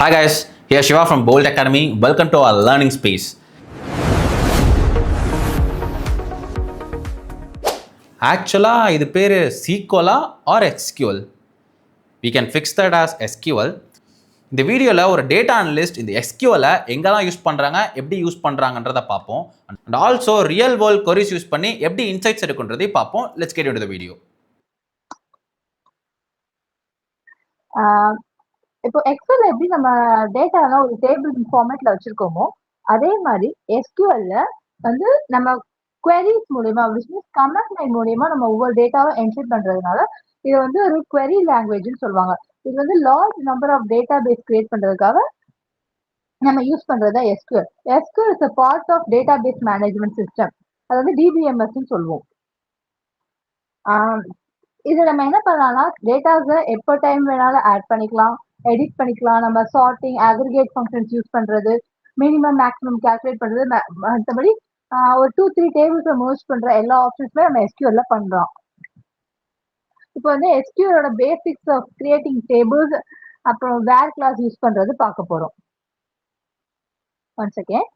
Hi guys, here Shiva from Bolt Academy. Welcome to our learning space. ஆக்சுவலாக இது பேர் சீக்வலா or SQL. we can fix that as SQL. இந்த வீடியோவில் ஒரு டேட்டா அனலிஸ்ட் இந்த எஸ்கியூஎலை எங்கெல்லாம் யூஸ் பண்ணுறாங்க, எப்படி யூஸ் பண்ணுறாங்கன்றதை பார்ப்போம். And also real world queries use பண்ணி எப்படி இன்சைட்ஸ் எடுக்குன்றதை பார்ப்போம். Let's get into the video. இப்போ எக்ஸல்ல எப்படி நம்ம டேட்டாலாம் ஒரு டேபிள் ஃபார்மேட்ல வச்சிருக்கோமோ அதே மாதிரி எஸ்கியூஎல்ல வந்து நம்ம queries மூலியமா கமாண்ட் லைன் மூலியமா நம்ம ஒவ்வொரு டேட்டாவும் என்ட்ரி பண்றதுனால இது வந்து ஒரு query லாங்குவேஜ்னு சொல்லுவாங்க. இது வந்து large number of database create பண்றதுக்காக நம்ம யூஸ் பண்றது தான் SQL. SQL is a part of database management system. அது வந்து டிபிஎம்எஸ் சொல்லுவோம். இது நம்ம என்ன பண்ணலாம்னா டேட்டாஸை எப்போ டைம் வேணாலும் ஆட் பண்ணிக்கலாம், எடிட் பண்ணிக்கலாம். நம்ம சார்ட்டிங், அக்ரிகேட் ஃபங்க்ஷன்ஸ் யூஸ் பண்றது, மினிமம் மேக்ஸிமம் கால்குலேட் பண்றது, மற்றபடி ஒரு 2-3 டேபிள்ஸை மர்ஜ் பண்ற எல்லா ஆப்ஷன்ஸுமே நம்ம எஸ்கியூஎல்ல பண்றோம். இப்போ வந்து எஸ்கியூஎலோட பேசிக்ஸ் ஆஃப் கிரியேட்டிங் டேபிள்ஸ் அப்புறம் வேர் கிளாஸ் யூஸ் பண்றது பார்க்க போறோம். One second.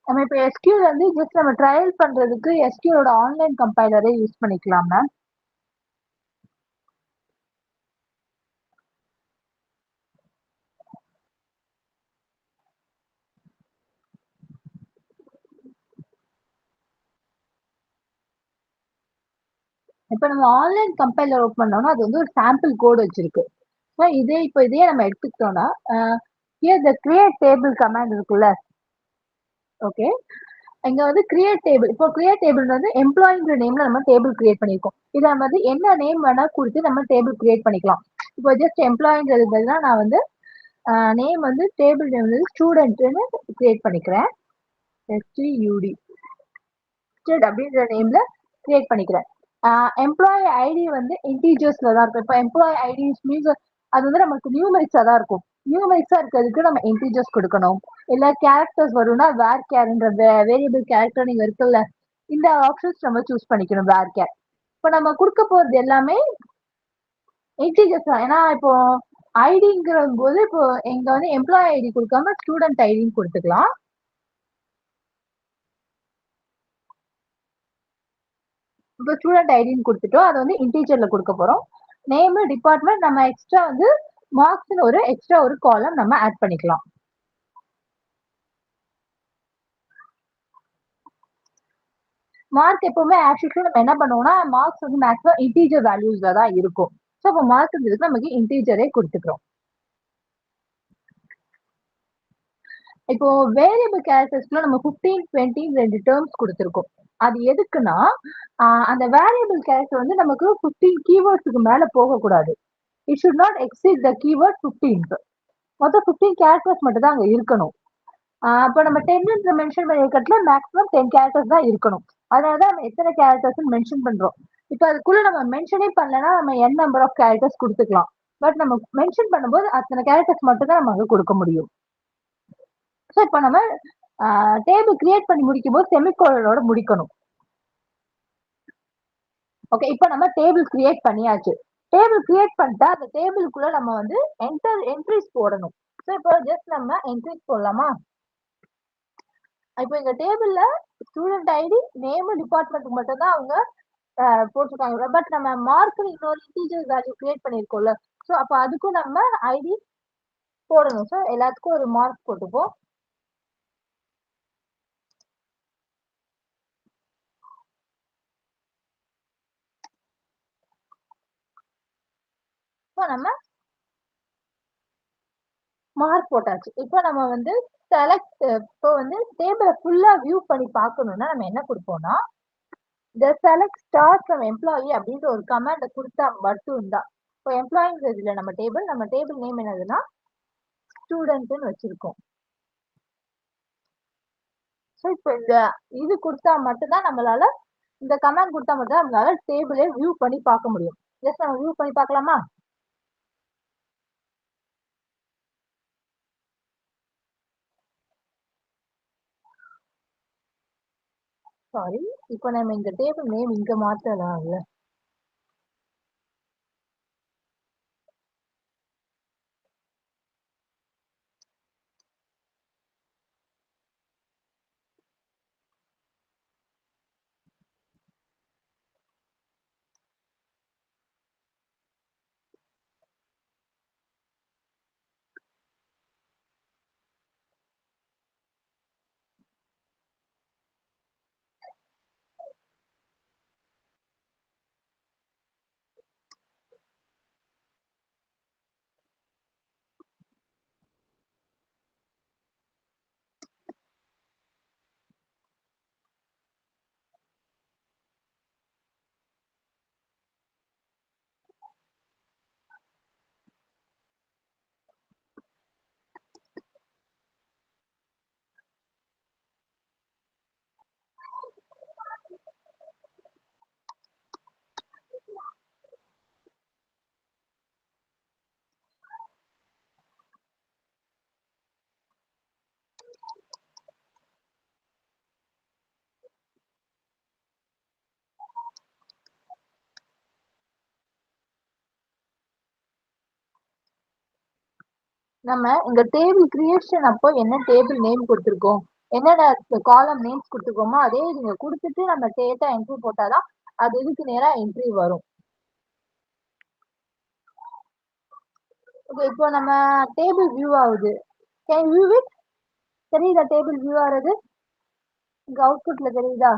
நம்ம இப்போ எஸ்கியூஎல் வந்து ஜஸ்ட் நம்ம ட்ரையல் பண்றதுக்கு எஸ்கியூஎலோட ஆன்லைன் கம்பைலரை யூஸ் பண்ணிக்கலாம் மேம். இப்போ நம்ம ஆன்லைன் கம்பைலர் ஓப்பன் பண்ணோம்னா அது வந்து ஒரு சாம்பிள் கோட் வச்சிருக்கு. ஸோ இதையே நம்ம எடுத்துக்கிட்டோம்னா here the create table command இருக்குல்ல. ஓகே, இங்க வந்து கிரியேட் டேபிள். இப்போ கிரியேட் டேபிள் வந்து எம்ப்ளாயிங்கிற நேம்ல நம்ம டேபிள் கிரியேட் பண்ணிருக்கோம். இதை நம்ம வந்து என்ன நேம் வேணா கொடுத்து நம்ம டேபிள் கிரியேட் பண்ணிக்கலாம். இப்போ ஜஸ்ட் எம்ப்ளாயிங்கிறது பதிலா நான் வந்து நேம் வந்து டேபிள் நேம் வந்து ஸ்டூடெண்ட்னு கிரியேட் பண்ணிக்கிறேன். STUD அப்படின்ற நேம்ல கிரியேட் பண்ணிக்கிறேன். எம்ப்ளாயி ஐடி வந்து இன்டீஜர்ஸ்ல தான் இருக்கும். இப்போ எம்ப்ளாயி ஐடி மீன்ஸ் அது வந்து நமக்கு நியூமெரிக்ஸா தான் இருக்கும். நியூமெரிக்ஸா இருக்கிறதுக்கு நம்ம இன்டீஜர்ஸ் கொடுக்கணும். இல்ல கேரக்டர்ஸ் வரும்னா வேர் கேர்ன்ற வேரியபிள் கேரக்டர் நீங்க இருக்குல்ல, இந்த ஆப்ஷன்ஸ் நம்ம சூஸ் பண்ணிக்கணும். வேர் கேர் இப்போ நம்ம கொடுக்க போறது எல்லாமே இன்டீஜர்ஸ் தான். ஏன்னா இப்போ ஐடிங்கிற போது இப்போ எங்க வந்து எம்ப்ளாயி ஐடி கொடுக்காம ஸ்டூடெண்ட் ஐடின்னு கொடுத்துக்கலாம். இப்போ ஸ்டூடெண்ட் ஐடின்னு கொடுத்துட்டோம். அதை வந்து இன்டீஜர்ல கொடுக்க போறோம். நேம், டிபார்ட்மெண்ட், நம்ம எக்ஸ்ட்ரா வந்து மார்க்ஸ்னு ஒரு எக்ஸ்ட்ரா ஒரு காலம் நம்ம ஆட் பண்ணிக்கலாம். மார்க் எப்பவுமே ஆக்சுவலி நம்ம என்ன பண்ணுவோம்னா மார்க்ஸ் வந்து மேக்ஸிமம் இன்டீஜர் வேல்யூஸ்ல தான் இருக்கும். ஸோ அப்போ மார்க் இருந்ததுக்கு நமக்கு இன்டீஜரே கொடுத்துக்கிறோம். இப்போ வேரியபிள் கேரக்டர்ஸ்க்குள்ள நம்ம 15, 20 2 டேர்ம்ஸ் கொடுத்துருக்கோம். அது எதுக்குன்னா அந்த வேரியபிள் கேரக்டர் வந்து நமக்கு 15 கீவேர்ட்ஸுக்கு மேல போகக்கூடாது. It should not exceed the keyword 15. மொத்தம் 15 கேரக்டர்ஸ் மட்டும் தான் அங்க இருக்கணும். இப்போ நம்ம 10 மென்ஷன் பண்ணிருக்கிறதுல மேக்ஸிமம் 10 கேரக்டர்ஸ் தான் இருக்கணும். அதனாலதான் நம்ம எத்தனை கேரக்டர்ஸ் மென்ஷன் பண்றோம். இப்போ அதுக்குள்ள நம்ம மென்ஷனே பண்ணலன்னா நம்ம n நம்பர் ஆஃப் கேரக்டர்ஸ் கொடுத்துக்கலாம். பட் நம்ம மென்ஷன் பண்ணும்போது அத்தனை கேரக்டர்ஸ் மட்டும் தான் நம்ம அங்க கொடுக்க முடியும். ஸோ இப்போ நம்ம டேபிள் கிரியேட் பண்ணி முடிக்கும் போது செமிகோலனோட முடிக்கணும். ஓகே, இப்போ நம்ம டேபிள் கிரியேட் பண்ணியாச்சு. டேபிள் கிரியேட் பண்ணிட்டா அந்த டேபிளுக்குள்ள நம்ம வந்து என்ட்ரிஸ் போடணும். ஸோ இப்போ ஜஸ்ட் நம்ம என்ட்ரிஸ் போடலாமா? இப்போ இந்த டேபிள்ல ஸ்டூடெண்ட் ஐடி, நேம், டிபார்ட்மெண்ட்டுக்கு மட்டும் தான் அவங்க போட்டிருக்காங்க. பட் நம்ம மார்க் இன்னொரு இன்டீஜர் வேல்யூ கிரியேட் பண்ணிருக்கோம்ல, ஸோ அப்போ அதுக்கும் நம்ம ஐடி போடணும். ஸோ எல்லாத்துக்கும் ஒரு மார்க் போட்டுப்போம். நம்ம மார்க் போட்டாச்சு. இப்போ நம்ம வந்து செலக்ட், இப்போ வந்து டேபிளை ஃபுல்லா வியூ பண்ணி பார்க்கணும்னா நம்ம என்ன கொடுப்போம்னா இந்த செலக்ட் ஸ்டார் ஃப்ரம் எம்ப்ளாயி அப்படின்ற ஒரு கமாண்டை கொடுத்தா மட்டும் தான். இப்போ எம்ப்ளாயிங்கிறதுல நம்ம டேபிள் நேம் என்னதுன்னா ஸ்டூடெண்ட்னு வச்சிருக்கோம். ஸோ இப்போ இந்த இது கொடுத்தா மட்டும்தான் நம்மளால, இந்த கமாண்ட் கொடுத்தா மட்டும் தான் நம்மளால டேபிளே வியூ பண்ணி பார்க்க முடியும். ஜஸ்ட் நம்ம வியூ பண்ணி பார்க்கலாமா? சாரி, இப்போ நம்ம இந்த டேபிள் நேம் இங்க மாத்தலாம்ல. நம்ம இங்க டேபிள் கிரியேஷன் அப்போ என்ன டேபிள் நேம் கொடுத்துருக்கோம், என்னென்ன காலம் நேம்ஸ் கொடுத்துருக்கோமோ அதே நீங்க கொடுத்துட்டு நம்ம டேட்டா என்ட்ரி போட்டாதான் அது இதுக்கு நேரா என்ட்ரி வரும். ஓகே, இப்போ நம்ம டேபிள் வியூ ஆகுது. Can view it? தெரியுதா டேபிள் வியூ ஆகுறது? இங்க அவுட்புட்ல தெரியுதா?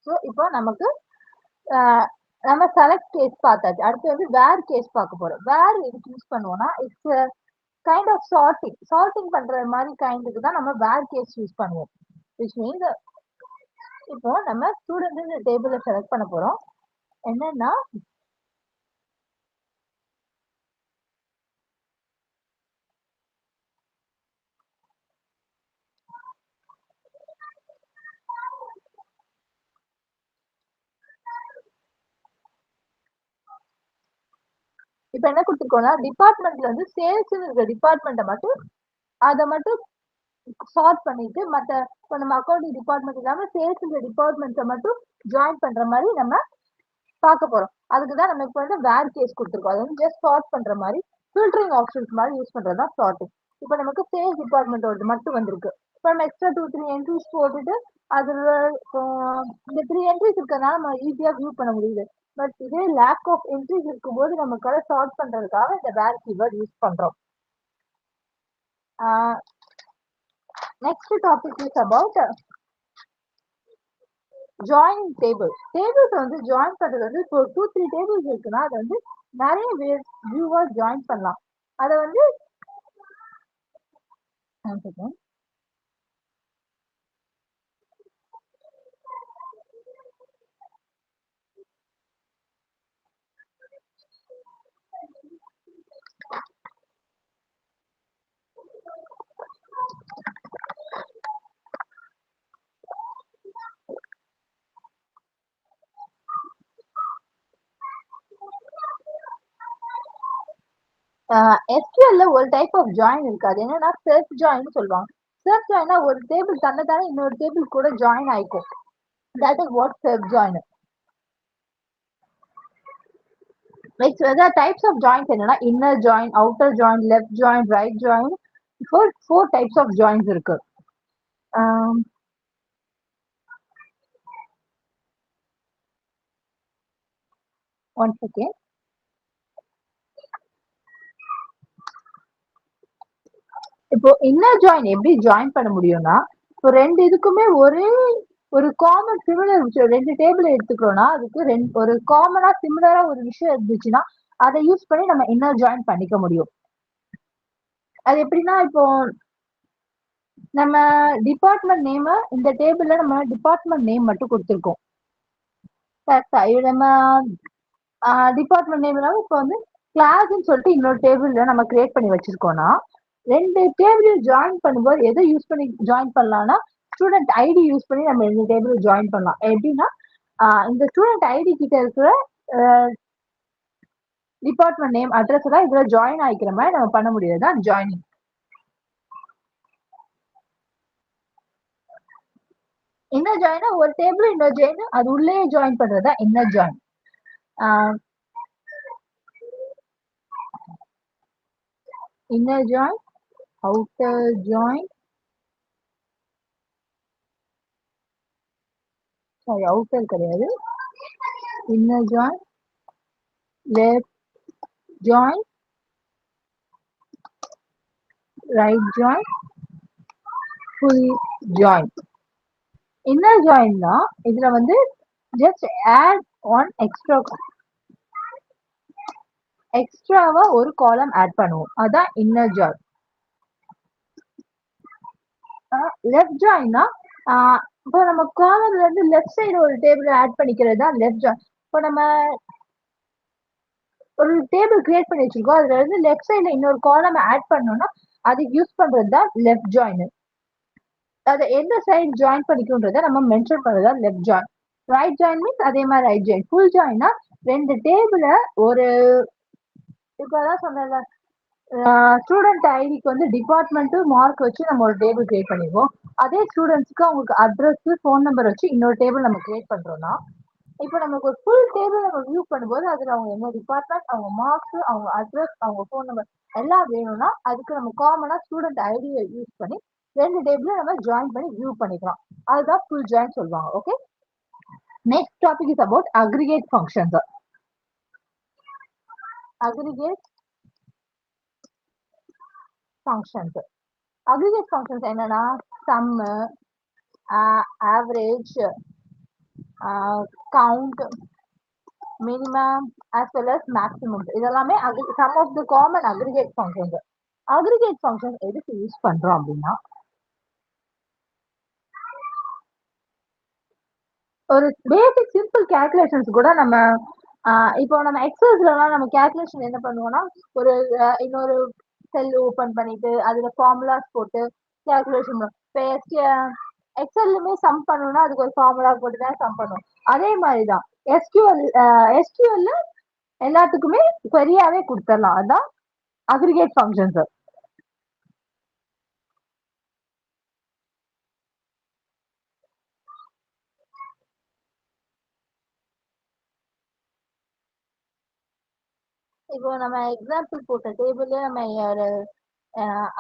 ஸோ இப்போ நமக்கு நம்ம செலக்ட் கேஸ் பார்த்தாச்சு. அடுத்து வந்து வேர் கேஸ் பார்க்க போறோம். வேர் எதுக்கு யூஸ் பண்ணுவோம்னா இட்ஸ் கைண்ட் ஆஃப் சார்ட்டிங் பண்ற மாதிரி கைண்டுக்கு தான் நம்ம வேர் கேஸ் யூஸ் பண்ணுவோம். விச் மீன்ஸ் இப்போ நம்ம ஸ்டூடெண்ட் டேபிள செலக்ட் பண்ண போறோம். என்னன்னா இப்ப என்ன கொடுத்துருக்கோம்னா டிபார்ட்மெண்ட்ல வந்து சேல்ஸ் இருக்கிற டிபார்ட்மெண்ட்டை மட்டும் அதை மட்டும் சார்ட் பண்ணிட்டு மற்ற இப்போ நம்ம அக்கௌண்டிங் டிபார்ட்மெண்ட் இல்லாம சேல்ஸ் டிபார்ட்மெண்ட்டை மட்டும் ஜாயின் பண்ற மாதிரி நம்ம பார்க்க போறோம். அதுக்கு தான் நம்ம இப்போ வந்து வேர் கேஸ் கொடுத்துருக்கோம். அது வந்து ஜஸ்ட் சார்ட் பண்ற மாதிரி ஃபில்டரிங் ஆப்ஷன்ஸ் மாதிரி யூஸ் பண்றது தான் சார்ட்டிங். இப்போ நமக்கு சேல்ஸ் டிபார்ட்மெண்ட்டோட மட்டும் வந்திருக்கு. இப்போ நம்ம எக்ஸ்ட்ரா 2-3 என்ட்ரிஸ் போட்டுட்டு அதுல இந்த 3 என்ட்ரிஸ் இருக்கிறதுனால நம்ம ஈஸியா வியூ பண்ண முடியுது. பட் இதே லேக் ஆஃப் என்ட்ரிஸ் இருக்கும்போது நமக்கு சார்ட் பண்றதுக்காக இந்த வேர் கீவேர்ட் யூஸ் பண்றோம். Next topic is about join tables வந்து ஜாயின் பண்றது வந்து இப்போ 2-3 டேபிள்ஸ் இருக்குன்னா அதை வந்து நிறைய வியூவா ஜாயின் பண்ணலாம். அதை வந்து எஸ்கியூஎல்ல ஒரு டைப் ஆஃப் ஜாயின் இருக்கு. அது என்னன்னா செல்ஃப் ஜாயின் சொல்லுவாங்க. செல்ஃப் ஜாயின்னா ஒரு டேபிள் தன்னைத்தானே இன்னொரு டேபிள் கூட ஜாயின் ஆயிக்கும். That is what self join. Next அதாவது டைப்ஸ் ஆஃப் ஜாயின்ஸ் என்னன்னா inner join, outer join, left join, right join. Four types of joins இருக்கு. One second. இப்போ இன்னர் ஜாயின் எப்படி ஜாயின் பண்ண முடியும்னா இப்போ ரெண்டு இதுக்குமே ஒரு காமன் சிமிலர் விஷயம், ரெண்டு டேபிள் எடுத்துக்கிறோம்னா அதுக்கு ஒரு காமனா சிமிலரா ஒரு விஷயம் இருந்துச்சுன்னா அதை யூஸ் பண்ணி நம்ம இன்னர் ஜாயின் பண்ணிக்க முடியும். அது எப்படின்னா இப்போ நம்ம டிபார்ட்மெண்ட் நேம் இந்த டேபிள்ல நம்ம டிபார்ட்மெண்ட் நேம் மட்டும் கொடுத்துருக்கோம். நம்ம டிபார்ட்மெண்ட் நேம் இல்லாம இப்போ வந்து கிளாஸ்ன்னு சொல்லிட்டு இன்னொரு டேபிள்ல நம்ம கிரியேட் பண்ணி வச்சிருக்கோம்னா ரெண்டு டேபிள் ஜாயின் பண்ணும்போது எதை யூஸ் பண்ணி ஜாயின் பண்ணலாம்னா ஸ்டூடெண்ட் ஐடி யூஸ் பண்ணி நம்ம ரெண்டு டேபிள் ஜாயின் பண்ணலாம். எப்படின்னா இந்த ஸ்டூடெண்ட் ஐடி கிட்ட இருக்கிற டிபார்ட்மெண்ட் நேம் அட்ரஸ் எல்லாம் இதுல ஜாயின் ஆகிக்கிற மாதிரி நம்ம பண்ண முடியாது தான் ஜாயினிங். இன்னர் ஜாயினா ஒரு டேபிள் இன்னொரு ஜாயின் அது உள்ளே ஜாயின் பண்றதா inner join. Inner join, outer join, sorry outer கிடையாது, inner join, left join, right join, full join. Inner join தான் இதுல வந்து ஜஸ்ட் ஆட் ஒன் எக்ஸ்ட்ராவா ஒரு காலம் ஆட் பண்ணுவோம். அதான் இன்னர் ஜாயின். லெஃப்ட் ஜாயின்னா இப்போ நம்ம காலம்ல இருந்து லெஃப்ட் சைடு ஒரு டேபிள் ஆட் பண்ணிக்கிறது தான் லெஃப்ட் ஜாயின். இப்போ நம்ம ஒரு டேபிள் கிரியேட் பண்ணி வச்சிருக்கோம், அதுல இருந்து லெஃப்ட் சைடுல இன்னொரு காலம் ஆட் பண்ணோம்னா அதுக்கு யூஸ் பண்றது தான் லெஃப்ட் ஜாயின். அதை எந்த சைடு ஜாயின் பண்ணிக்கோன்றத நம்ம மென்ஷன் பண்றதா left join. Right join means அதே மாதிரி ரைட் ஜாயின். ஃபுல் ஜாயின்னா ரெண்டு டேபிள ஒரு இப்பதான் சொன்னல ஸ்டூடெண்ட் ஐடிக்கு வந்து டிபார்ட்மெண்ட் மார்க் வச்சு நம்ம ஒரு டேபிள் கிரியேட் பண்ணிடுவோம். அதே ஸ்டூடெண்ட்ஸ்க்கு அவங்களுக்கு அட்ரஸ் ஃபோன் நம்பர் வச்சு இன்னொரு டேபிள் நம்ம கிரியேட் பண்றோம்னா, இப்போ நமக்கு ஒரு ஃபுல் டேபிள் நம்ம வியூ பண்ணும்போது அதுல அவங்க என்ன டிபார்ட்மெண்ட், அவங்க மார்க்ஸ், அவங்க அட்ரஸ், அவங்க ஃபோன் நம்பர் எல்லாம் வேணும்னா அதுக்கு நம்ம காமனா ஸ்டூடெண்ட் ஐடியை யூஸ் பண்ணி ரெண்டு டேபிளும் நம்ம ஜாயின் பண்ணி வியூ பண்ணிக்கலாம். அதுதான் ஃபுல் ஜாயின் சொல்லுவாங்க. Okay, next topic is about aggregate functions. Aggregate functions aggregate functions என்னன்னா sum, average, count, minimum as well as maximum. இதெல்லாமே some of the common aggregate functions. aggregate functions எதுக்கு use பண்றோம் அப்படின்னா, ஒரு பேசிக் simple calculations கூட நம்ம இப்போ நம்ம எக்ஸல்ஸ்லாம் நம்ம கேல்குலேஷன் என்ன பண்ணுவோம்னா, ஒரு இன்னொரு செல் ஓபன் பண்ணிட்டு அதுல ஃபார்முலாஸ் போட்டு கேல்குலேஷன் பண்ணுவோம். எக்ஸல்லுமே சம் பண்ணணும்னா அதுக்கு ஒரு ஃபார்முலா போட்டு தான் சம் பண்ணுவோம். அதே மாதிரிதான் எஸ்கியூஎல்ல எல்லாத்துக்குமே சரியாவே கொடுத்துடலாம். அதான் அக்ரிகேட் ஃபங்க்ஷன்ஸ். இப்போ நம்ம எக்ஸாம்பிள் போட்ட டேபிள்ல நம்ம ஒரு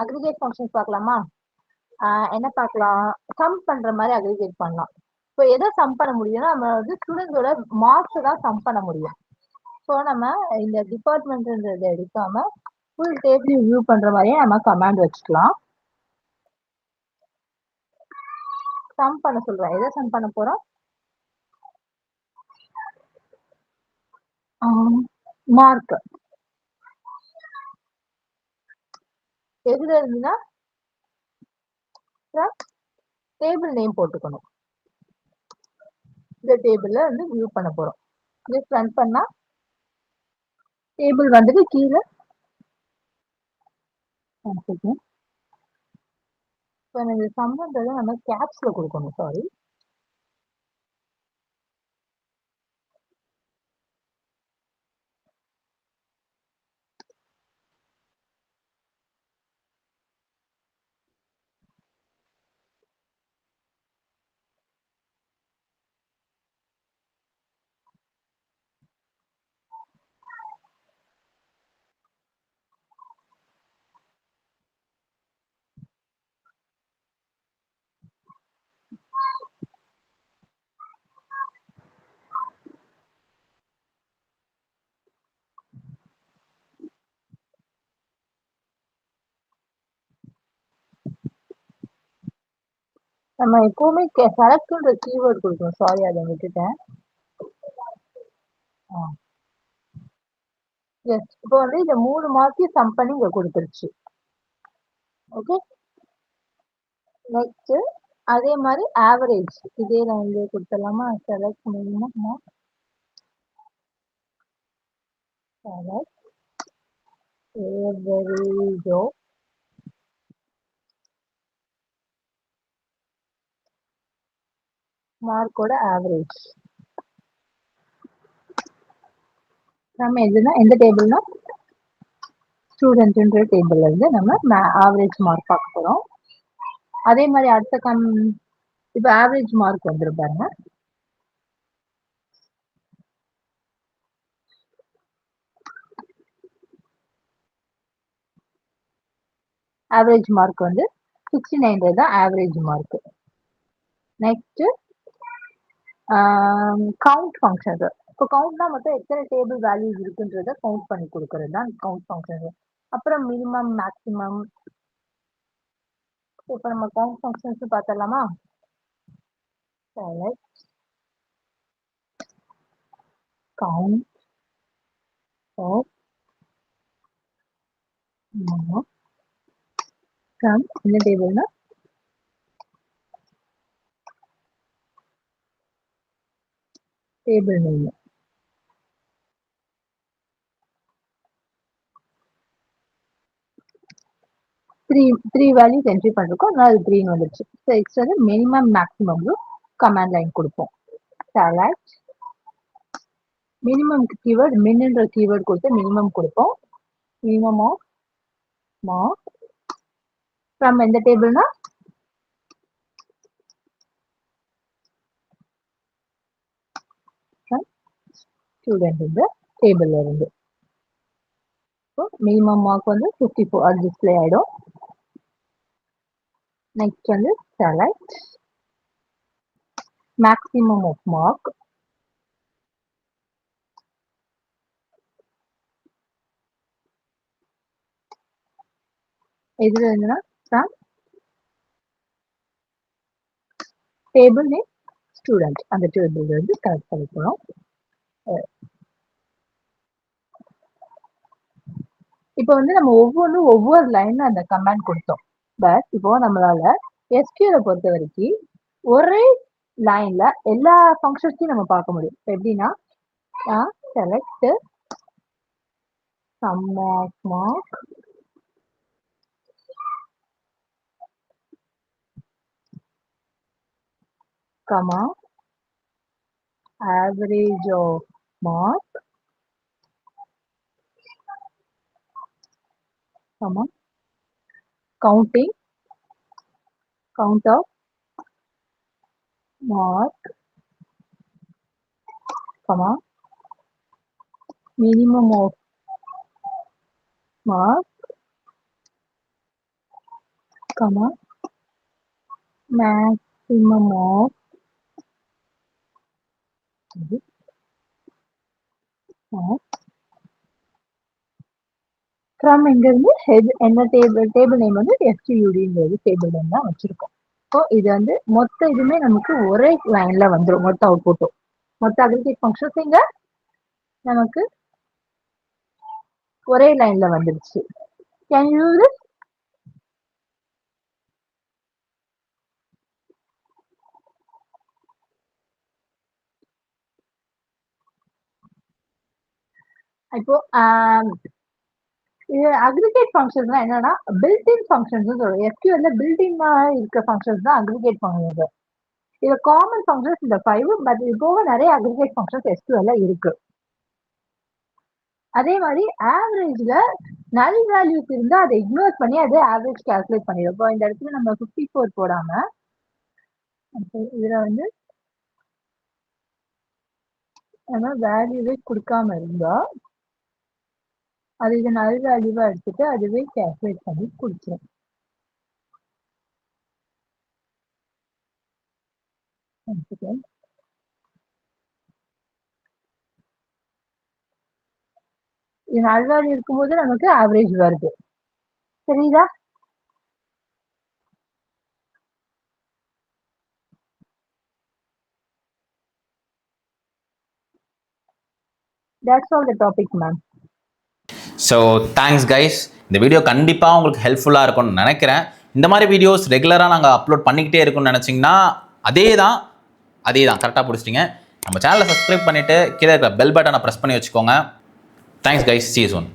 அக்ரிகேட் ஃபங்க்ஷன்ஸ் பார்க்கலாமா? என்ன பார்க்கலாம்? சம் பண்ற மாதிரி அக்ரிகேட் பண்ணலாம். இப்போ எதை சம் பண்ண முடியும்னா, நம்ம வந்து ஸ்டூடெண்ட்ஸோட மார்க்ஸ் தான் சம் பண்ண முடியும். ஸோ நம்ம இந்த டிபார்ட்மெண்ட்ன்றதை எடுக்காம ஃபுல் டேபிள் வியூ பண்ற மாதிரியே நம்ம கமாண்ட் வச்சுக்கலாம். சம் பண்ண சொல்றேன். எதை சம் பண்ண போறோம்? மார்க் எதுல இருந்துன்னா டேபிள் நேம் போட்டுக்கணும். இந்த டேபிள்ல வந்து வியூ பண்ண போறோம். ஜஸ்ட் ரன் பண்ணா டேபிள் வந்துட்டு கீழே இப்போ இந்த சம்பந்தத்தை நம்ம கேப்ஸ்ல கொடுக்கணும். சாரி, நம்ம எப்பவுமே செலக்ட்ன்ற கீவேர்ட் கொடுக்கணும். சாரி, அதை விட்டுட்டேன். எஸ், இப்போ வந்து இந்த 3 மார்க்கையும் சம் பண்ணி இங்க கொடுத்துருச்சு. ஓகே, நெக்ஸ்ட் அதே மாதிரி ஆவரேஜ் இதே நான் இங்கே கொடுத்துடலாமா? செலக்ட் மினிமம் செலக்ட் ஏவரேஜோ மார்க்கோட ஆவரேஜ். நம்ம எதுனா எந்த டேபிள்னா ஸ்டூடெண்ட்ன்ற டேபிள்ல இருந்து நம்ம ஆவரேஜ் மார்க் பார்க்க போறோம். அதே மாதிரி அடுத்த இப்போ ஆவரேஜ் மார்க் வந்துடும் பாருங்க. ஆவரேஜ் மார்க் வந்து 69 தான் average mark. Next count functions. இப்போ கவுண்ட்னா மொத்தம் எத்தனை டேபிள் வேல்யூஸ் இருக்குன்றத கவுண்ட் பண்ணி கொடுக்கறது தான் கவுண்ட் ஃபங்க்ஷன்ஸ். அப்புறம் மினிமம், மேக்ஸிமம். இப்போ நம்ம கவுண்ட் ஃபங்க்ஷன்ஸ் பார்த்துடலாமா? செலக்ட் கவுண்ட் ஆஃப் ஃப்ரம் என்ன டேபிள்னா table name. Three values entry பண்ணிருக்கோம். அதனால அது 3 வந்துருச்சு. ஸோ நெக்ஸ்ட் வந்து மினிமம் மேக்ஸிமம் கமாண்ட் லைன் கொடுப்போம். செலக்ட் மினிமம் கீவேர்ட் மின்ன்ற கீவேர்ட் கொடுத்து மினிமம் கொடுப்போம். மினிமம் ஆஃப் mark from எந்த டேபிள்னா from student இந்த டேபிள்ல இருந்து. ஸோ மினிமம் மார்க் வந்து 54 அது டிஸ்பிளே ஆயிடும். நெக்ஸ்ட் வந்து செலக்ட் மேக்ஸிமம் ஆஃப் மார்க். எதுல இருந்துன்னா ஃப்ரம் டேபிள் நேம் ஸ்டூடெண்ட் அந்த டேபிள்ல இருந்து கலெக்ட் பண்ணிக்கணும். இப்போ வந்து நம்ம ஒவ்வொரு லைன்ல அந்த கமாண்ட் கொடுத்தோம். பட் இப்போ நம்மளால SQL பொறுத்த வரைக்கும் ஒரே லைன்ல எல்லா ஃபங்க்ஷன்ஸையும் நம்ம பார்க்க முடியும். எப்படின்னா select sum of mark comma average of mark comma counting count of mark comma minimum of mark comma maximum of mark from எங்க இருந்து ஹெட் என்ன டேபிள் நேம் வந்து STUDங்கிறது டேபிள் நேம் தான் வச்சிருக்கோம். ஸோ இது வந்து மொத்த இதுவுமே நமக்கு ஒரே லைன்ல வந்துடும். மொத்த அவுட்புட்டும் மொத்த அக்ரிகேட் ஃபங்க்ஷன்ஸ் இங்க நமக்கு ஒரே லைன்ல வந்துடுச்சு. Can you use this? இப்போ இது அக்ரிகேட் ஃபங்க்ஷன்ஸ்னா என்னன்னா பில்ட்-இன் ஃபங்க்ஷன்ஸ் சொல்லுவோம். SQLல பில்ட்-இன்னா இருக்க ஃபங்க்ஷன்ஸ் தான் அக்ரிகேட் ஃபங்க்ஷன்ஸ். இது காமன் ஃபங்க்ஷன்ஸ் இந்த 5 பட் இது போக நிறைய அக்ரிகேட் ஃபங்க்ஷன்ஸ் SQLல இருக்கு. அதே மாதிரி ஆவரேஜ்ல நல் வேல்யூஸ் இருந்தா அதை இக்னோர் பண்ணி அது ஆவரேஜ் கால்குலேட் பண்ணிடும். இப்போ இந்த இடத்துல நம்ம 54 போடாம இதுல வந்து நம்ம வேல்யூவே கொடுக்காம இருந்தா அது இது நல் வேல்யூவா எடுத்துட்டு அதுவே கால்குலேட் பண்ணி கொடுத்துரும். இது நல் வேல்யூ இருக்கும்போது நமக்கு ஆவரேஜ் வருது. சரிதா? That's all the topic, ma'am. So thanks guys. இந்த வீடியோ கண்டிப்பாக உங்களுக்கு ஹெல்ப்ஃபுல்லாக இருக்கும்னு நினைக்கிறேன். இந்த மாதிரி வீடியோஸ் ரெகுலராக நாங்கள் அப்லோட் பண்ணிக்கிட்டே இருக்கும்னு நினச்சிங்கன்னா அதே தான் கரெக்டாக பிடிச்சிட்டிங்க. நம்ம சேனலை சப்ஸ்கிரைப் பண்ணிவிட்டு கீழே இருக்கிற பெல் பட்டனை ப்ரெஸ் பண்ணி வச்சுக்கோங்க. Thanks guys. See you soon.